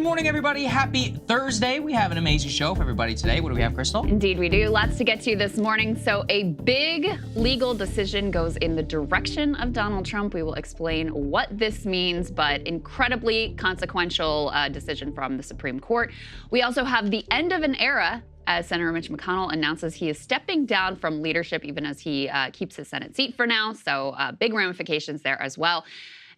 morning, everybody. Happy Thursday. We have an amazing show for everybody today. What do we have, Krystal? Indeed, we do. Lots to get to this morning. So a big legal decision goes in the direction of Donald Trump. We will explain what this means, but incredibly consequential decision from the Supreme Court. We also have the end of an era as Senator Mitch McConnell announces he is stepping down from leadership, even as he keeps his Senate seat for now. So big ramifications there as well.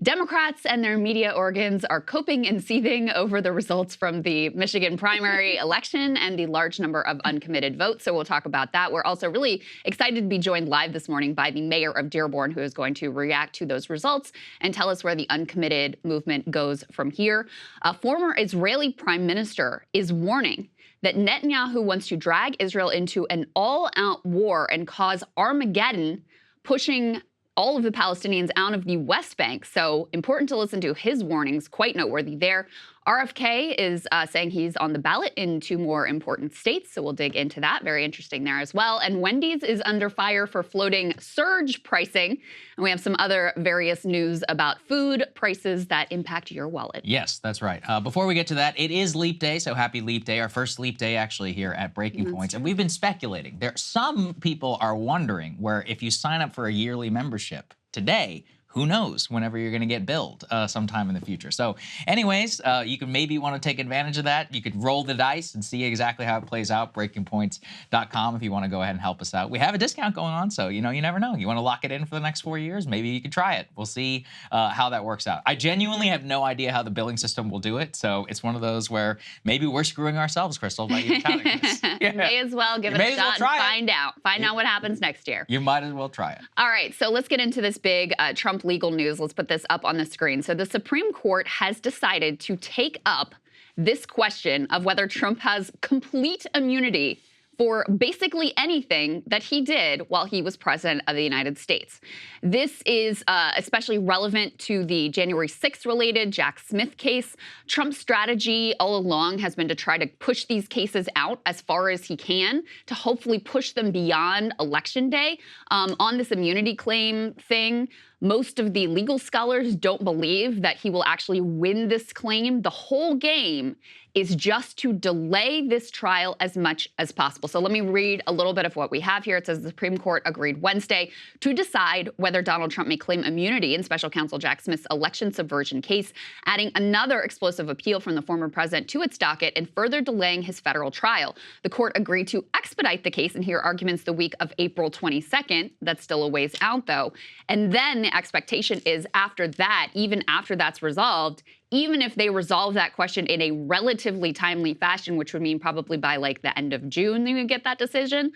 Democrats and their media organs are coping and seething over the results from the Michigan primary election and the large number of uncommitted votes. So we'll talk about that. We're also really excited to be joined live this morning by the mayor of Dearborn, who is going to react to those results and tell us where the uncommitted movement goes from here. A former Israeli prime minister is warning that Netanyahu wants to drag Israel into an all-out war and cause Armageddon, pushing all of the Palestinians out of the West Bank. So important to listen to his warnings, quite noteworthy there. RFK is saying he's on the ballot in 2 more important states, so we'll dig into that. Very interesting there as well. And Wendy's is under fire for floating surge pricing. And we have some other various news about food prices that impact your wallet. Yes, that's right. Before we get to that, it is Leap Day, so happy Leap Day. Our first Leap Day actually here at Breaking Points. And we've been speculating. Some people are wondering where if you sign up for a yearly membership today, who knows whenever you're going to get billed sometime in the future. So anyways, you can maybe want to take advantage of that. You could roll the dice and see exactly how it plays out. BreakingPoints.com if you want to go ahead and help us out. We have a discount going on, so you never know. You want to lock it in for the next 4 years? Maybe you could try it. We'll see how that works out. I genuinely have no idea how the billing system will do it, so it's one of those where maybe we're screwing ourselves, Krystal, by even touting this. Yeah. May as well give it a shot and find out what happens next year. You might as well try it. All right, so let's get into this big Trump legal news. Let's put this up on the screen. So the Supreme Court has decided to take up this question of whether Trump has complete immunity for basically anything that he did while he was president of the United States. This is especially relevant to the January 6th related Jack Smith case. Trump's strategy all along has been to try to push these cases out as far as he can to hopefully push them beyond Election Day. On this immunity claim thing, most of the legal scholars don't believe that he will actually win this claim. The whole game is just to delay this trial as much as possible. So let me read a little bit of what we have here. It says the Supreme Court agreed Wednesday to decide whether Donald Trump may claim immunity in special counsel Jack Smith's election subversion case, adding another explosive appeal from the former president to its docket and further delaying his federal trial. The court agreed to expedite the case and hear arguments the week of April 22nd. That's still a ways out, though. And then the expectation is after that, even after that's resolved, even if they resolve that question in a relatively timely fashion, which would mean probably by like the end of June you would get that decision,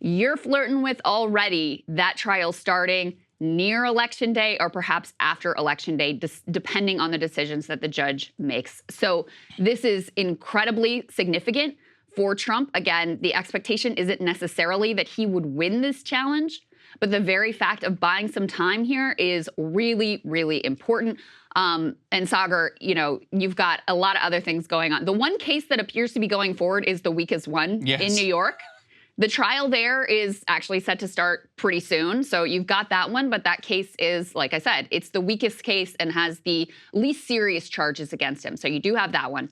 you're flirting with already that trial starting near Election Day or perhaps after Election Day, depending on the decisions that the judge makes. So this is incredibly significant for Trump. Again, the expectation isn't necessarily that he would win this challenge, but the very fact of buying some time here is really, really important. And Saagar, you've got a lot of other things going on. The one case that appears to be going forward is the weakest one in New York. The trial there is actually set to start pretty soon. So you've got that one. But that case is, like I said, it's the weakest case and has the least serious charges against him. So you do have that one.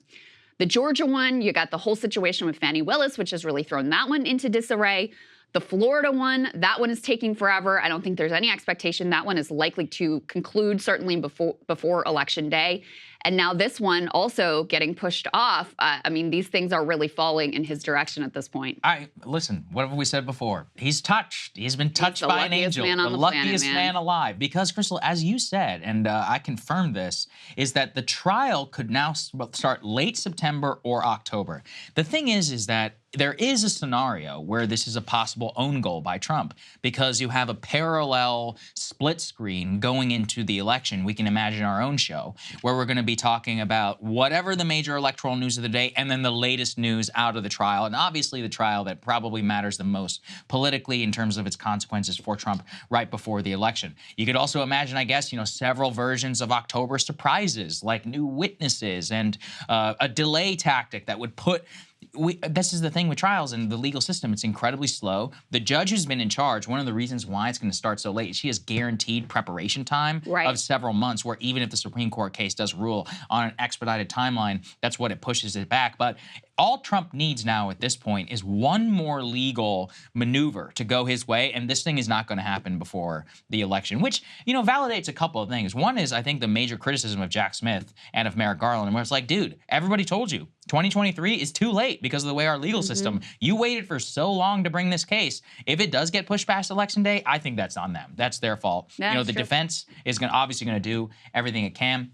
The Georgia one, you got the whole situation with Fani Willis, which has really thrown that one into disarray. The Florida one, that one is taking forever. I don't think there's any expectation that one is likely to conclude, certainly before Election Day. And now this one also getting pushed off. I mean, these things are really falling in his direction at this point. Listen, what have we said before? He's touched. He's been touched by an angel. The luckiest man alive. Because, Krystal, as you said, and I confirmed this, is that the trial could now start late September or October. The thing is that there is a scenario where this is a possible own goal by Trump because you have a parallel split screen going into the election. We can imagine our own show where we're going to be talking about whatever the major electoral news of the day and then the latest news out of the trial. And obviously the trial that probably matters the most politically in terms of its consequences for Trump right before the election. You could also imagine, I guess, several versions of October surprises like new witnesses and a delay tactic that would put this is the thing with trials and the legal system. It's incredibly slow. The judge who's been in charge, one of the reasons why it's going to start so late is she has guaranteed preparation time of several months, where even if the Supreme Court case does rule on an expedited timeline, that's what it pushes it back. But all Trump needs now at this point is one more legal maneuver to go his way, and this thing is not going to happen before the election, which, validates a couple of things. One is, I think, the major criticism of Jack Smith and of Merrick Garland, where it's like, dude, everybody told you 2023 is too late because of the way our legal system, you waited for so long to bring this case. If it does get pushed past Election Day, I think that's on them. That's their fault. The defense is obviously going to do everything it can.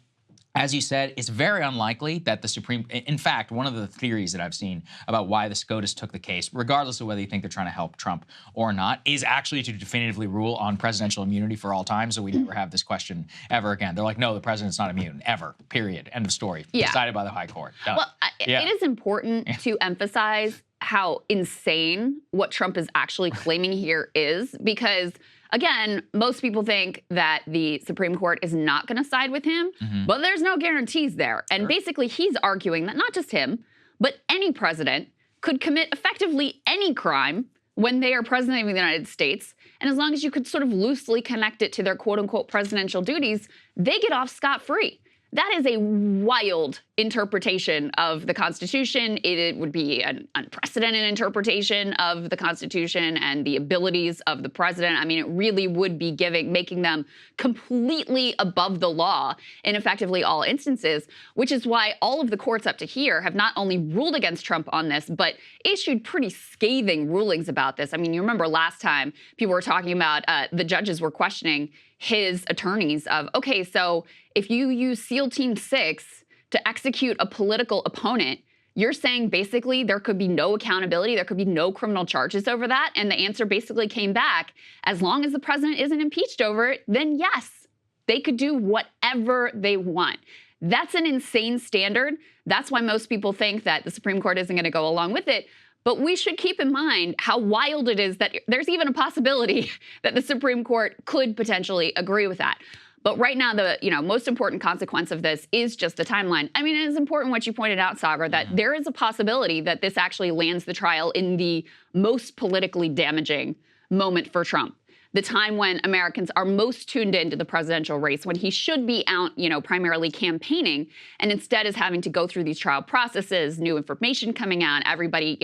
As you said, it's very unlikely that the in fact, one of the theories that I've seen about why the SCOTUS took the case, regardless of whether you think they're trying to help Trump or not, is actually to definitively rule on presidential immunity for all time, so we never have this question ever again. They're like, no, the president's not immune, ever, period, end of story, decided by the high court. Well, it is important to emphasize how insane what Trump is actually claiming here is, because again, most people think that the Supreme Court is not going to side with him, but there's no guarantees there. And basically, he's arguing that not just him, but any president could commit effectively any crime when they are president of the United States. And as long as you could sort of loosely connect it to their quote-unquote presidential duties, they get off scot-free. That is a wild interpretation of the Constitution. It would be an unprecedented interpretation of the Constitution and the abilities of the president. I mean, it really would be making them completely above the law in effectively all instances, which is why all of the courts up to here have not only ruled against Trump on this, but issued pretty scathing rulings about this. I mean, you remember last time people were talking about the judges were questioning his attorneys of, okay, so if you use SEAL Team 6 to execute a political opponent, you're saying basically there could be no accountability, there could be no criminal charges over that? And the answer basically came back, as long as the president isn't impeached over it, then yes, they could do whatever they want. That's an insane standard. That's why most people think that the Supreme Court isn't going to go along with it. But we should keep in mind how wild it is that there's even a possibility that the Supreme Court could potentially agree with that. But right now, the most important consequence of this is just the timeline. I mean, it is important what you pointed out, Saagar, that there is a possibility that this actually lands the trial in the most politically damaging moment for Trump. The time when Americans are most tuned into the presidential race, when he should be out, primarily campaigning, and instead is having to go through these trial processes, new information coming out, everybody,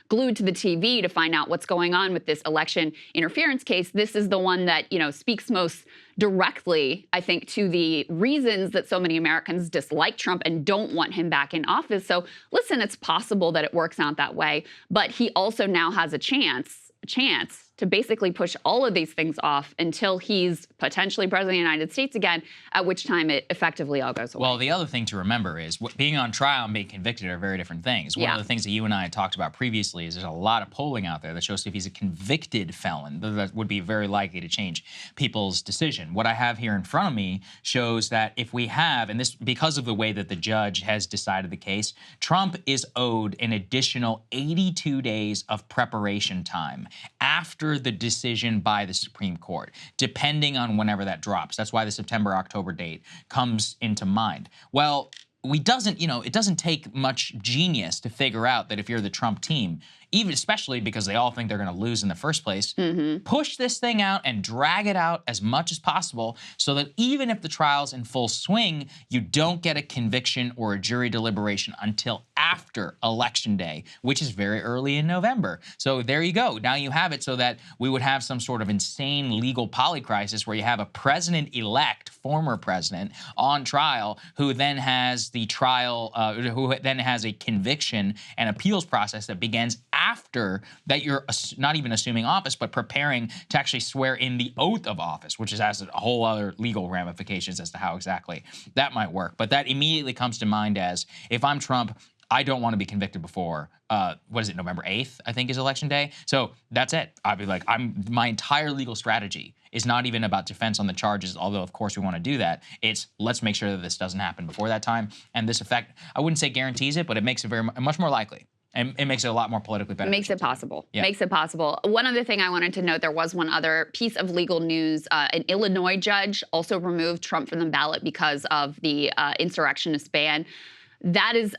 glued to the TV to find out what's going on with this election interference case. This is the one that, speaks most directly, I think, to the reasons that so many Americans dislike Trump and don't want him back in office. So listen, it's possible that it works out that way, but he also now has a chance to basically push all of these things off until he's potentially president of the United States again, at which time it effectively all goes away. Well, the other thing to remember is being on trial and being convicted are very different things. One of the things that you and I had talked about previously is there's a lot of polling out there that shows if he's a convicted felon, that would be very likely to change people's decision. What I have here in front of me shows that if we have, and this because of the way that the judge has decided the case, Trump is owed an additional 82 days of preparation time after the decision by the Supreme Court, depending on whenever that drops. That's why the September-October date comes into mind. Well, it doesn't take much genius to figure out that if you're the Trump team, even especially because they all think they're going to lose in the first place, push this thing out and drag it out as much as possible so that even if the trial's in full swing, you don't get a conviction or a jury deliberation until after Election Day, which is very early in November. So there you go. Now you have it so that we would have some sort of insane legal polycrisis where you have a president-elect, former president, on trial who then has the trial, who then has a conviction and appeals process that begins after that you're not even assuming office, but preparing to actually swear in the oath of office, which has a whole other legal ramifications as to how exactly that might work. But that immediately comes to mind as, if I'm Trump, I don't want to be convicted before, November 8th, I think is Election Day. So that's it. I'd be like, my entire legal strategy is not even about defense on the charges, although of course we want to do that. It's let's make sure that this doesn't happen before that time. And this effect, I wouldn't say guarantees it, but it makes it much more likely. And it makes it a lot more politically beneficial. Makes it possible. Yeah. Makes it possible. One other thing I wanted to note, there was one other piece of legal news. An Illinois judge also removed Trump from the ballot because of the insurrectionist ban. That is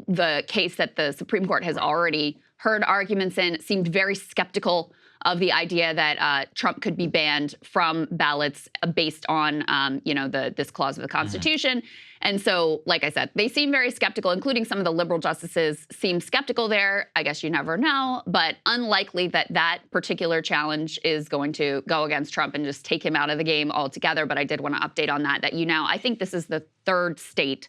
the case that the Supreme Court has already heard arguments in. It seemed very skeptical of the idea that Trump could be banned from ballots based on, this clause of the Constitution. And so, like I said, they seem very skeptical, including some of the liberal justices seem skeptical there. I guess you never know, but unlikely that that particular challenge is going to go against Trump and just take him out of the game altogether. But I did want to update on that, I think this is the third state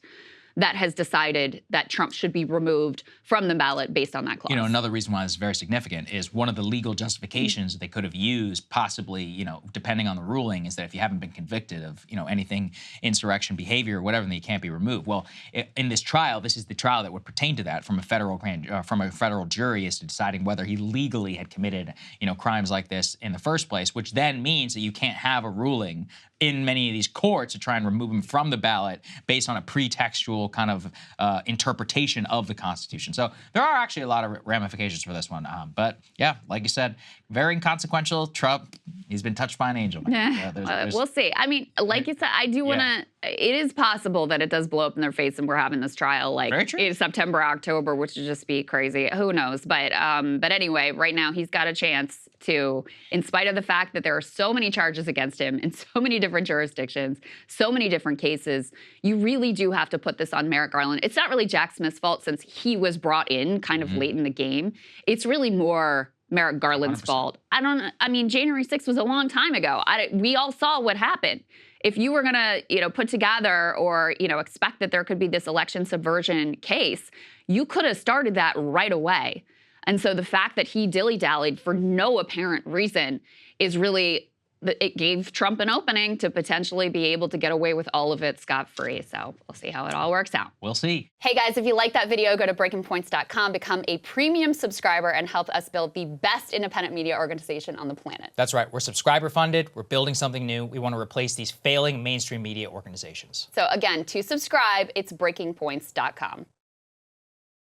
that has decided that Trump should be removed from the ballot based on that clause. Another reason why it's very significant is one of the legal justifications that they could have used, possibly, depending on the ruling, is that if you haven't been convicted of, anything insurrection behavior or whatever, then you can't be removed. Well, in this trial, this is the trial that would pertain to that from a federal jury as to deciding whether he legally had committed, crimes like this in the first place, which then means that you can't have a ruling in many of these courts to try and remove him from the ballot based on a pretextual kind of interpretation of the Constitution. So there are actually a lot of ramifications for this one. But yeah, like you said, very inconsequential. Trump, he's been touched by an angel. We'll see. I mean, like you said, I do want to, it is possible that it does blow up in their face and we're having this trial in September, October, which would just be crazy. Who knows? But anyway, right now he's got a chance to, in spite of the fact that there are so many charges against him in so many different jurisdictions, so many different cases, you really do have to put this on Merrick Garland. It's not really Jack Smith's fault since he was brought in kind of late in the game. It's really more Merrick Garland's 100%. fault. January 6th was a long time ago. We all saw what happened. If you were going to, put together or, expect that there could be this election subversion case, you could have started that right away. And so the fact that he dilly-dallied for no apparent reason is really, it gave Trump an opening to potentially be able to get away with all of it scot-free. So we'll see how it all works out. We'll see. Hey guys, if you like that video, go to breakingpoints.com, become a premium subscriber, and help us build the best independent media organization on the planet. That's right. We're subscriber funded. We're building something new. We want to replace these failing mainstream media organizations. So again, to subscribe, it's breakingpoints.com.